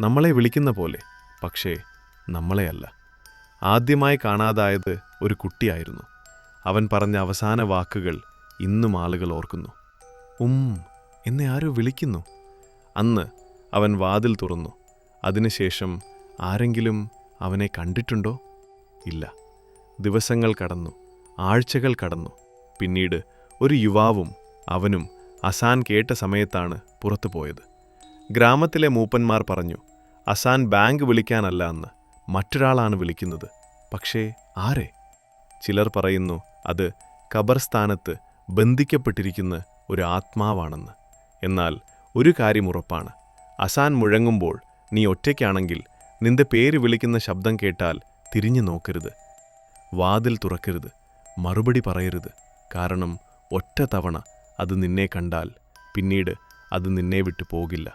നമ്മളെ വിളിക്കുന്ന പോലെ, പക്ഷേ നമ്മളെയല്ല. ആദ്യമായി കാണാതായത് ഒരു കുട്ടിയായിരുന്നു. അവൻ പറഞ്ഞ അവസാന വാക്കുകൾ ഇന്നും ആളുകൾ ഓർക്കുന്നു. എന്നെ ആരോ വിളിക്കുന്നു. അന്ന് അവൻ വാതിൽ തുറന്നു. അതിനുശേഷം ആരെങ്കിലും അവനെ കണ്ടിട്ടുണ്ടോ? ഇല്ല. ദിവസങ്ങൾ കടന്നു, ആഴ്ചകൾ കടന്നു. പിന്നീട് ഒരു യുവാവും അവനും അസാൻ കേട്ട സമയത്താണ് പുറത്തുപോയത്. ഗ്രാമത്തിലെ മൂപ്പന്മാർ പറഞ്ഞു, അസാൻ ബാങ്ക് വിളിക്കാനല്ല അന്ന്, മറ്റൊരാളാണ് വിളിക്കുന്നത്. പക്ഷേ ആരെ? ചിലർ പറയുന്നു അത് ഖബർസ്ഥാനത്ത് ബന്ധിക്കപ്പെട്ടിരിക്കുന്ന ഒരു ആത്മാവാണെന്ന്. എന്നാൽ ഒരു കാര്യം ഉറപ്പാണ്, അസാൻ മുഴങ്ങുമ്പോൾ നീ ഒറ്റയ്ക്കാണെങ്കിൽ നിന്റെ പേര് വിളിക്കുന്ന ശബ്ദം കേട്ടാൽ തിരിഞ്ഞു നോക്കരുത്. വാതിൽ തുറക്കരുത്, മറുപടി പറയരുത്. കാരണം ഒറ്റ തവണ അത് നിന്നെ കണ്ടാൽ പിന്നീട് അത് നിന്നെ വിട്ടു പോകില്ല.